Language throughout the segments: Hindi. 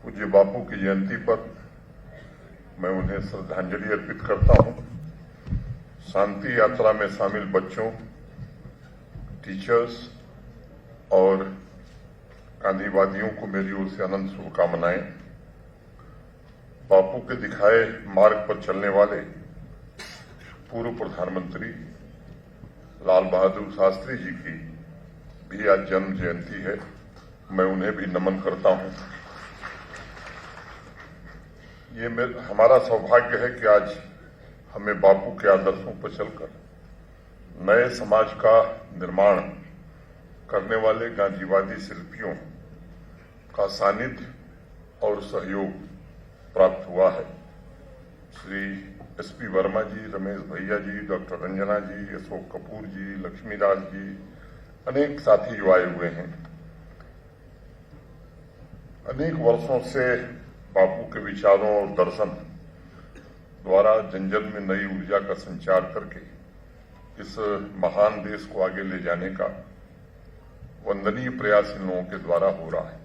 पूज्य बापू की जयंती पर मैं उन्हें श्रद्धांजलि अर्पित करता हूं। शांति यात्रा में शामिल बच्चों, टीचर्स और गांधीवादियों को मेरी ओर से अनंत शुभकामनाएं। बापू के दिखाए मार्ग पर चलने वाले पूर्व प्रधानमंत्री लाल बहादुर शास्त्री जी की भी आज जन्म जयंती है। मैं उन्हें भी नमन करता हूं। ये हमारा सौभाग्य है कि आज हमें बापू के आदर्शों पर चलकर नए समाज का निर्माण करने वाले गांधीवादी शिल्पियों का सानिध्य और सहयोग प्राप्त हुआ है। श्री एसपी वर्मा जी, रमेश भैया जी, डॉक्टर रंजना जी, अशोक कपूर जी, लक्ष्मीराज जी, अनेक साथी जो आए हुए हैं। अनेक वर्षों से बापू के विचारों और दर्शन द्वारा जन जन में नई ऊर्जा का संचार करके इस महान देश को आगे ले जाने का वंदनीय प्रयास इन लोगों के द्वारा हो रहा है।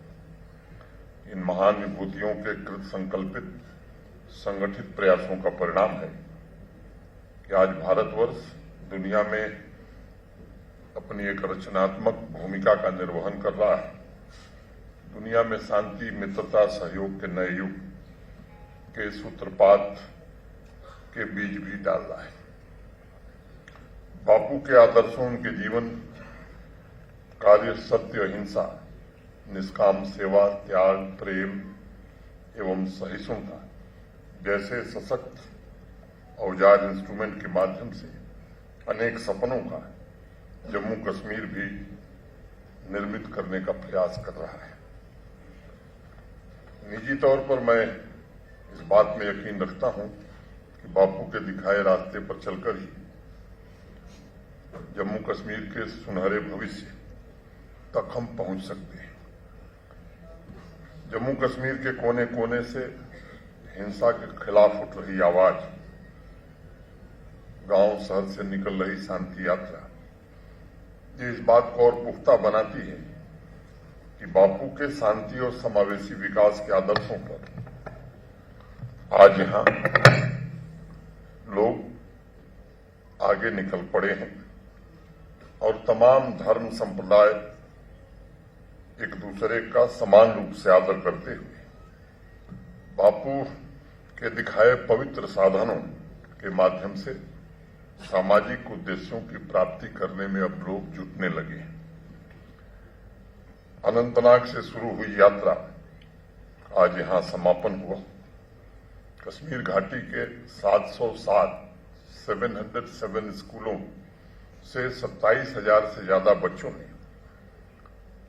इन महान विभूतियों के कृत संकल्पित संगठित प्रयासों का परिणाम है कि आज भारतवर्ष दुनिया में अपनी एक रचनात्मक भूमिका का निर्वहन कर रहा है। दुनिया में शांति, मित्रता, सहयोग के नए युग के सूत्रपात के बीज भी डाल रहा है। बापू के आदर्शों, उनके जीवन कार्य, सत्य, अहिंसा, निष्काम सेवा, त्याग, प्रेम एवं सहिष्णुता जैसे सशक्त औजार इंस्ट्रूमेंट के माध्यम से अनेक सपनों का जम्मू कश्मीर भी निर्मित करने का प्रयास कर रहा है। निजी तौर पर मैं इस बात में यकीन रखता हूं कि बापू के दिखाए रास्ते पर चलकर ही जम्मू कश्मीर के सुनहरे भविष्य तक हम पहुंच सकते हैं। जम्मू कश्मीर के कोने कोने से हिंसा के खिलाफ उठ रही आवाज, गांव शहर से निकल रही शांति यात्रा, ये इस बात को और पुख्ता बनाती है कि बापू के शांति और समावेशी विकास के आदर्शों पर आज यहां लोग आगे निकल पड़े हैं और तमाम धर्म संप्रदाय एक दूसरे का समान रूप से आदर करते हुए बापू के दिखाए पवित्र साधनों के माध्यम से सामाजिक उद्देश्यों की प्राप्ति करने में अब लोग जुटने लगे हैं। अनंतनाग से शुरू हुई यात्रा आज यहां समापन हुआ। कश्मीर घाटी के 707 स्कूलों से 27,000 से ज्यादा बच्चों ने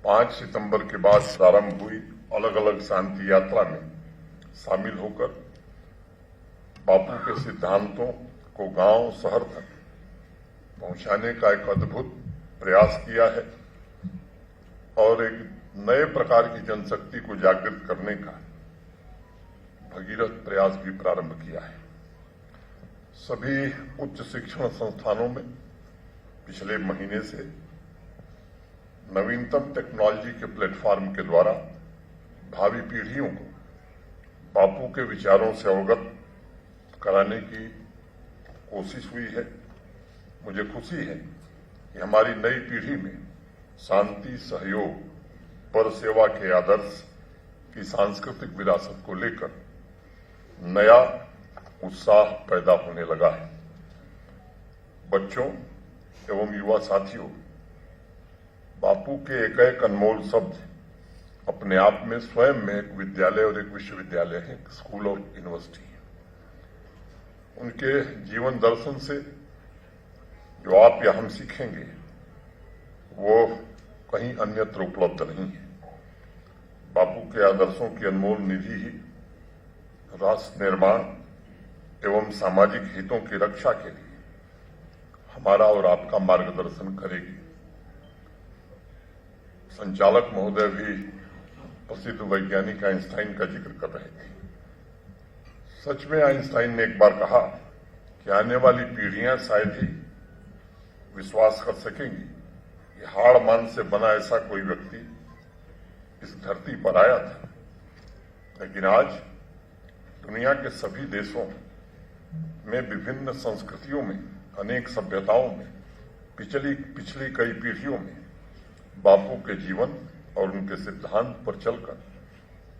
5 सितंबर के बाद प्रारंभ हुई अलग अलग शांति यात्रा में शामिल होकर बापू के सिद्धांतों को गांव शहर तक पहुंचाने का एक अद्भुत प्रयास किया है और एक नए प्रकार की जनशक्ति को जागृत करने का भगीरथ प्रयास भी प्रारंभ किया है। सभी उच्च शिक्षण संस्थानों में पिछले महीने से नवीनतम टेक्नोलॉजी के प्लेटफॉर्म के द्वारा भावी पीढ़ियों को बापू के विचारों से अवगत कराने की कोशिश हुई है। मुझे खुशी है कि हमारी नई पीढ़ी में शांति, सहयोग, पर सेवा के आदर्श की सांस्कृतिक विरासत को लेकर नया उत्साह पैदा होने लगा है। बच्चों एवं युवा साथियों, बापू के एक अनमोल शब्द अपने आप में स्वयं में एक विद्यालय और एक विश्वविद्यालय है, एक स्कूल और यूनिवर्सिटी है। उनके जीवन दर्शन से जो आप या हम सीखेंगे वो कहीं अन्यत्र उपलब्ध नहीं है। बापू के आदर्शों की अनमोल निधि ही राष्ट्र निर्माण एवं सामाजिक हितों की रक्षा के लिए हमारा और आपका मार्गदर्शन करेगी। संचालक महोदय भी प्रसिद्ध वैज्ञानिक आइंस्टाइन का जिक्र कर रहे थे। सच में आइंस्टाइन ने एक बार कहा कि आने वाली पीढ़ियां शायद ही विश्वास कर सकेंगी कि हाड़ मान से बना ऐसा कोई व्यक्ति इस धरती पर आया था लेकिन आज दुनिया के सभी देशों में, विभिन्न संस्कृतियों में, अनेक सभ्यताओं में पिछली कई पीढ़ियों में बापू के जीवन और उनके सिद्धांत पर चलकर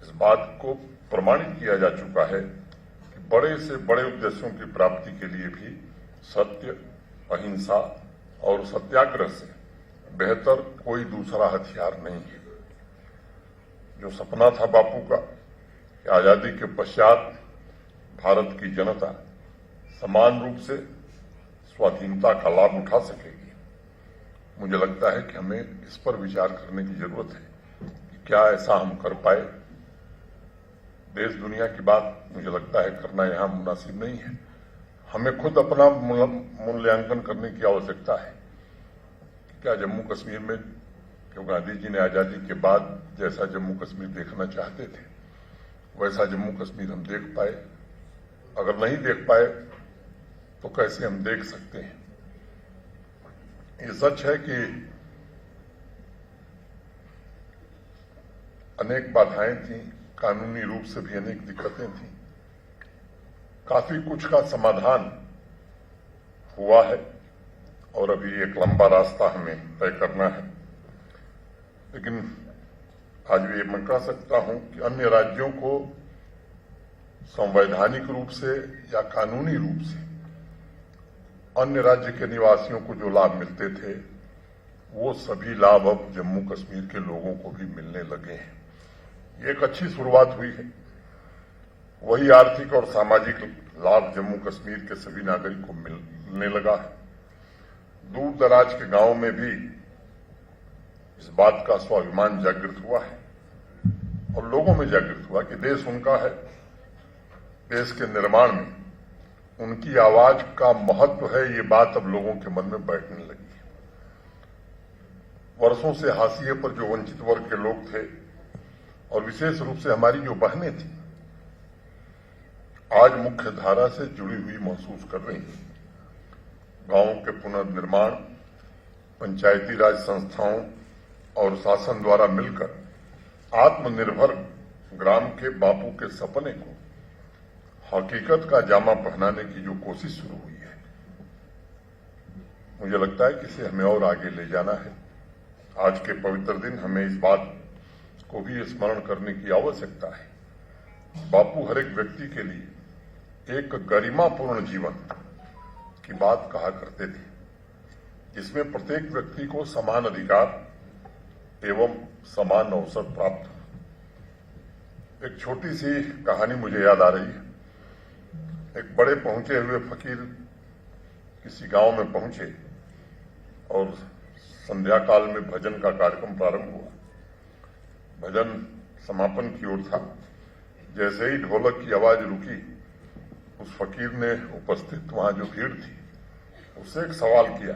इस बात को प्रमाणित किया जा चुका है कि बड़े से बड़े उद्देश्यों की प्राप्ति के लिए भी सत्य, अहिंसा और सत्याग्रह से बेहतर कोई दूसरा हथियार नहीं है। जो सपना था बापू का कि आजादी के पश्चात भारत की जनता समान रूप से स्वाधीनता का लाभ उठा सकेगी, मुझे लगता है कि हमें इस पर विचार करने की जरूरत है कि क्या ऐसा हम कर पाए। देश दुनिया की बात मुझे लगता है करना यहां मुनासिब नहीं है। हमें खुद अपना मूल्यांकन करने की आवश्यकता है। क्या जम्मू कश्मीर में जो गांधी जी ने आजादी के बाद जैसा जम्मू कश्मीर देखना चाहते थे वैसा जम्मू कश्मीर हम देख पाए? अगर नहीं देख पाए तो कैसे हम देख सकते हैं? ये सच है कि अनेक बाधाएं थीं, कानूनी रूप से भी अनेक दिक्कतें थीं। काफी कुछ का समाधान हुआ है और अभी एक लंबा रास्ता हमें तय करना है। लेकिन आज भी मैं कह सकता हूं कि अन्य राज्यों को संवैधानिक रूप से या कानूनी रूप से अन्य राज्य के निवासियों को जो लाभ मिलते थे वो सभी लाभ अब जम्मू कश्मीर के लोगों को भी मिलने लगे हैं। ये एक अच्छी शुरुआत हुई है। वही आर्थिक और सामाजिक लाभ जम्मू कश्मीर के सभी नागरिक को मिलने लगा है। दूर दराज के गांवों में भी इस बात का स्वाभिमान जागृत हुआ है और लोगों में जागृत हुआ कि देश उनका है। देश के निर्माण में उनकी आवाज का महत्व है, ये बात अब लोगों के मन में बैठने लगी है। वर्षों से हाशिए पर जो वंचित वर्ग के लोग थे और विशेष रूप से हमारी जो बहनें थी, आज मुख्य धारा से जुड़ी हुई महसूस कर रही हैं। गांवों के पुनर्निर्माण, पंचायती राज संस्थाओं और शासन द्वारा मिलकर आत्मनिर्भर ग्राम के बापू के सपने को हकीकत का जामा पहनाने की जो कोशिश शुरू हुई है, मुझे लगता है कि इसे हमें और आगे ले जाना है। आज के पवित्र दिन हमें इस बात को भी स्मरण करने की आवश्यकता है। बापू हर एक व्यक्ति के लिए एक गरिमापूर्ण जीवन की बात कहा करते थे, जिसमें प्रत्येक व्यक्ति को समान अधिकार एवं समान अवसर प्राप्त हो। एक छोटी सी कहानी मुझे याद आ रही है। एक बड़े पहुंचे हुए फकीर किसी गांव में पहुंचे और संध्या काल में भजन का कार्यक्रम प्रारंभ हुआ। भजन समापन की ओर था। जैसे ही ढोलक की आवाज रुकी, उस फकीर ने उपस्थित वहां जो भीड़ थी उससे एक सवाल किया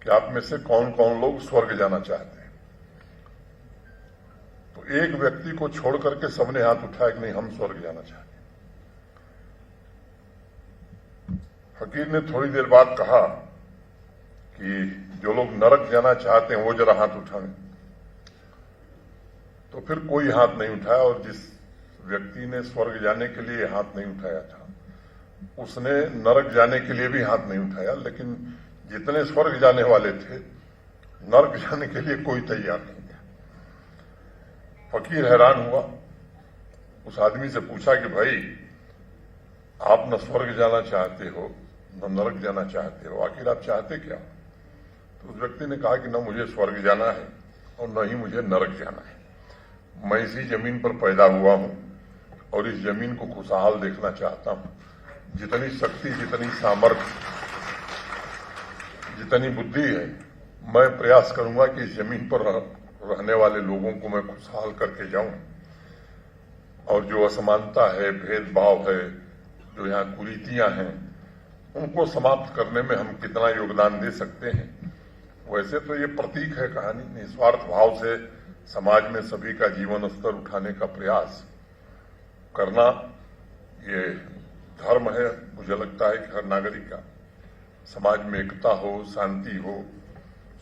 कि आप में से कौन कौन लोग स्वर्ग जाना चाहते हैं? तो एक व्यक्ति को छोड़ करके सबने हाथ उठाया कि नहीं, हम स्वर्ग जाना चाहते हैं। फकीर ने थोड़ी देर बाद कहा कि जो लोग नरक जाना चाहते हैं वो जरा हाथ उठाएं। तो फिर कोई हाथ नहीं उठाया और जिस व्यक्ति ने स्वर्ग जाने के लिए हाथ नहीं उठाया था उसने नरक जाने के लिए भी हाथ नहीं उठाया। लेकिन जितने स्वर्ग जाने वाले थे, नरक जाने के लिए कोई तैयार नहीं था। फकीर हैरान हुआ। उस आदमी से पूछा कि भाई, आप न स्वर्ग जाना चाहते हो न नरक जाना चाहते हो, आखिर आप चाहते क्या? तो उस व्यक्ति ने कहा कि न मुझे स्वर्ग जाना है और न ही मुझे नरक जाना है। मैं इसी जमीन पर पैदा हुआ हूं और इस जमीन को खुशहाल देखना चाहता हूं। जितनी शक्ति, जितनी सामर्थ्य, जितनी बुद्धि है, मैं प्रयास करूंगा कि इस जमीन पर रहने वाले लोगों को मैं खुशहाल करके जाऊं। और जो असमानता है, भेदभाव है, जो यहाँ कुरीतियां हैं, उनको समाप्त करने में हम कितना योगदान दे सकते हैं। वैसे तो ये प्रतीक है कहानी। निस्वार्थ भाव से समाज में सभी का जीवन स्तर उठाने का प्रयास करना ये धर्म है। मुझे लगता है कि हर नागरिक का समाज में एकता हो, शांति हो,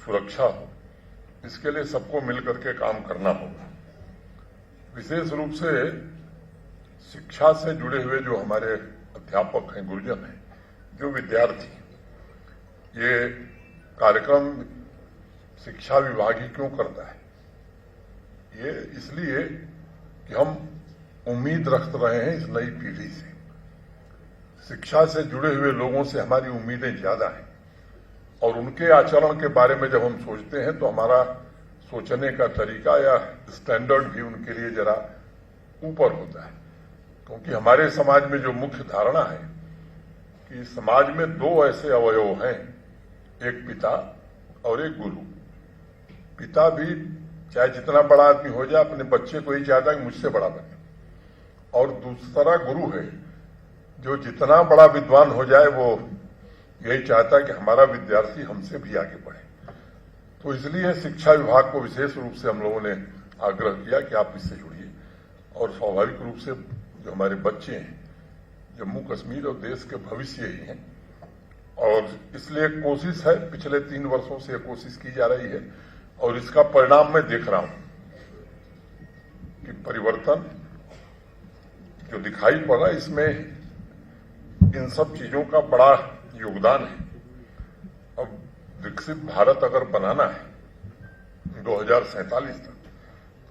सुरक्षा हो, इसके लिए सबको मिलकर के काम करना होगा। विशेष रूप से शिक्षा से जुड़े हुए जो हमारे अध्यापक हैं, गुरुजन हैं, जो विद्यार्थी, ये कार्यक्रम शिक्षा विभाग ही क्यों करता है? ये इसलिए कि हम उम्मीद रख रहे हैं इस नई पीढ़ी से। शिक्षा से जुड़े हुए लोगों से हमारी उम्मीदें ज्यादा हैं और उनके आचरण के बारे में जब हम सोचते हैं तो हमारा सोचने का तरीका या स्टैंडर्ड भी उनके लिए जरा ऊपर होता है, क्योंकि हमारे समाज में जो मुख्य धारणा है कि समाज में दो ऐसे अवयव हैं, एक पिता और एक गुरु। पिता भी चाहे जितना बड़ा आदमी हो जाए अपने बच्चे को ही चाहता है कि मुझसे बड़ा बने, और दूसरा गुरु है जो जितना बड़ा विद्वान हो जाए वो यही चाहता है कि हमारा विद्यार्थी हमसे भी आगे बढ़े। तो इसलिए शिक्षा विभाग को विशेष रूप से हम लोगों ने आग्रह किया कि आप इससे जुड़िए, और स्वाभाविक रूप से जो हमारे बच्चे हैं जम्मू कश्मीर और देश के भविष्य ही हैं, और इसलिए कोशिश है, पिछले 3 वर्षों से कोशिश की जा रही है और इसका परिणाम मैं देख रहा हूं कि परिवर्तन जो दिखाई पड़ रहा है इसमें इन सब चीजों का बड़ा योगदान है। अब विकसित भारत अगर बनाना है 2047 तक,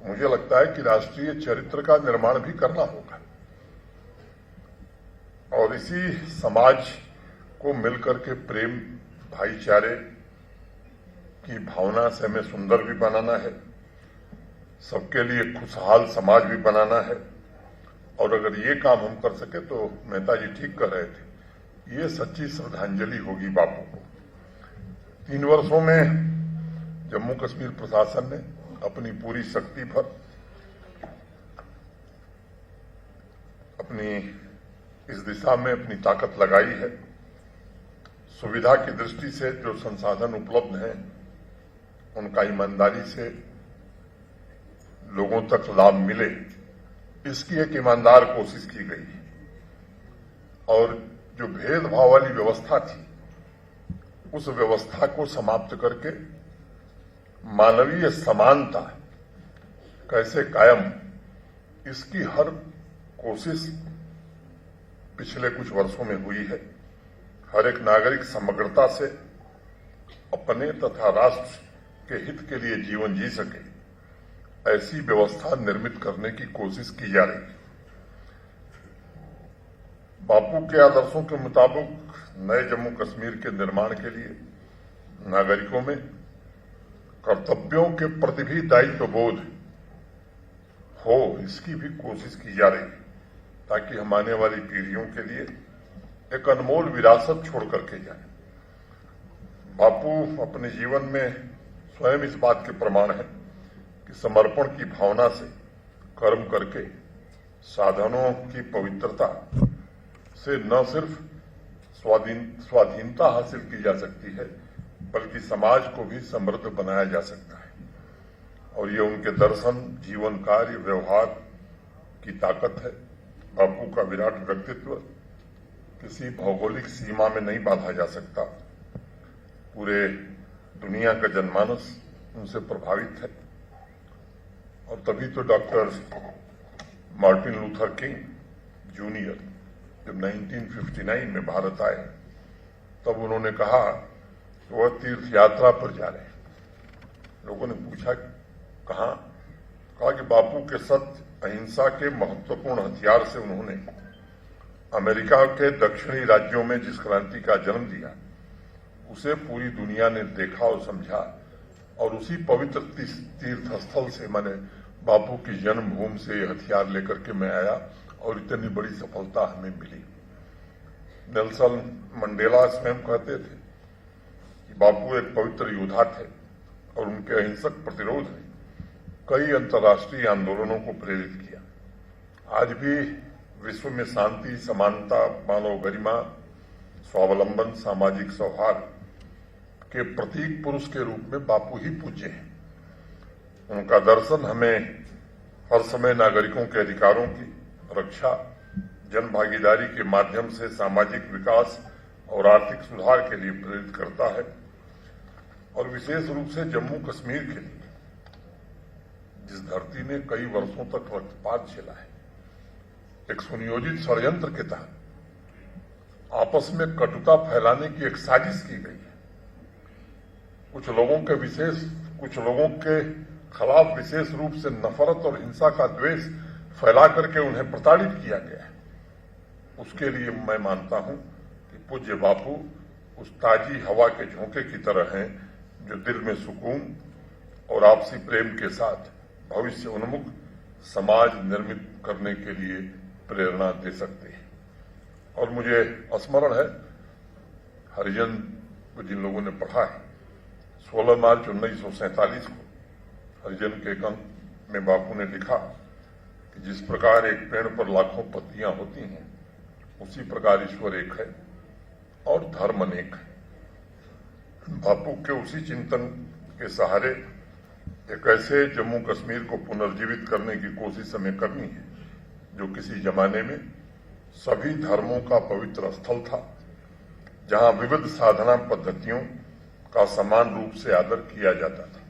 तो मुझे लगता है कि राष्ट्रीय चरित्र का निर्माण भी करना होगा, और इसी समाज को मिलकर के प्रेम, भाईचारे की भावना से हमें सुंदर भी बनाना है, सबके लिए खुशहाल समाज भी बनाना है। और अगर ये काम हम कर सके तो मेहता जी ठीक कर रहे थे, ये सच्ची श्रद्धांजलि होगी बापू को। 3 वर्षों में जम्मू कश्मीर प्रशासन ने अपनी पूरी शक्ति पर अपनी इस दिशा में अपनी ताकत लगाई है। सुविधा की दृष्टि से जो संसाधन उपलब्ध हैं उनका ईमानदारी से लोगों तक लाभ मिले, इसकी एक ईमानदार कोशिश की गई है। और जो भेदभाव वाली व्यवस्था थी उस व्यवस्था को समाप्त करके मानवीय समानता कैसे कायम, इसकी हर कोशिश पिछले कुछ वर्षों में हुई है। हर एक नागरिक समग्रता से अपने तथा राष्ट्र के हित के लिए जीवन जी सके, ऐसी व्यवस्था निर्मित करने की कोशिश की जा रही है। बापू के आदर्शों के मुताबिक नए जम्मू कश्मीर के निर्माण के लिए नागरिकों में कर्तव्यों के प्रति भी दायित्व बोध हो, इसकी भी कोशिश की जा रही है, ताकि हम आने वाली पीढ़ियों के लिए एक अनमोल विरासत छोड़ करके जाए। बापू अपने जीवन में स्वयं इस बात के प्रमाण है कि समर्पण की भावना से कर्म करके साधनों की पवित्रता से न सिर्फ स्वाधीनता हासिल की जा सकती है, बल्कि समाज को भी समृद्ध बनाया जा सकता है। और ये उनके दर्शन, जीवन, कार्य, व्यवहार की ताकत है। बापू का विराट व्यक्तित्व किसी भौगोलिक सीमा में नहीं बांधा जा सकता। पूरे दुनिया का जनमानस उनसे प्रभावित है, और तभी तो doctor Martin Luther king junior जब 1959 में भारत आए तब उन्होंने कहा कि वह तीर्थ यात्रा पर जा रहे हैं। लोगों ने पूछा कहां? कहा कि बापू के सत्य, अहिंसा के महत्वपूर्ण हथियार से उन्होंने अमेरिका के दक्षिणी राज्यों में जिस क्रांति का जन्म दिया उसे पूरी दुनिया ने देखा और समझा, और उसी पवित्र तीर्थ स्थल से मैंने बापू की जन्मभूमि से हथियार लेकर के मैं आया और इतनी बड़ी सफलता हमें मिली। नेल्सन मंडेला स्वयं कहते थे कि बापू एक पवित्र योद्धा थे और उनके अहिंसक प्रतिरोध ने कई अंतर्राष्ट्रीय आंदोलनों को प्रेरित किया। आज भी विश्व में शांति, समानता, मानव गरिमा, स्वावलंबन, सामाजिक सौहार्द के प्रतीक पुरुष के रूप में बापू ही पूज्य हैं। उनका दर्शन हमें हर समय नागरिकों के अधिकारों की रक्षा, जन भागीदारी के माध्यम से सामाजिक विकास और आर्थिक सुधार के लिए प्रेरित करता है, और विशेष रूप से जम्मू कश्मीर के लिए, जिस धरती ने कई वर्षों तक रक्तपात झेला है, एक सुनियोजित षड्यंत्र के तहत आपस में कटुता फैलाने की एक साजिश की गई है। कुछ लोगों के खिलाफ विशेष रूप से नफरत और हिंसा का द्वेष फैला करके उन्हें प्रताड़ित किया गया है। उसके लिए मैं मानता हूं कि पूज्य बापू उस ताजी हवा के झोंके की तरह हैं जो दिल में सुकून और आपसी प्रेम के साथ भविष्य उन्मुख समाज निर्मित करने के लिए प्रेरणा दे सकते हैं। और मुझे स्मरण है, हरिजन को जिन लोगों ने पढ़ा है, 16 मार्च 1947 को हरिजन के एक अंक में बापू ने लिखा कि जिस प्रकार एक पेड़ पर लाखों पत्तियां होती हैं, उसी प्रकार ईश्वर एक है और धर्म अनेक है। बापू के उसी चिंतन के सहारे एक ऐसे जम्मू कश्मीर को पुनर्जीवित करने की कोशिश हमें करनी है जो किसी जमाने में सभी धर्मों का पवित्र स्थल था, जहां विविध साधना पद्धतियों का समान रूप से आदर किया जाता था।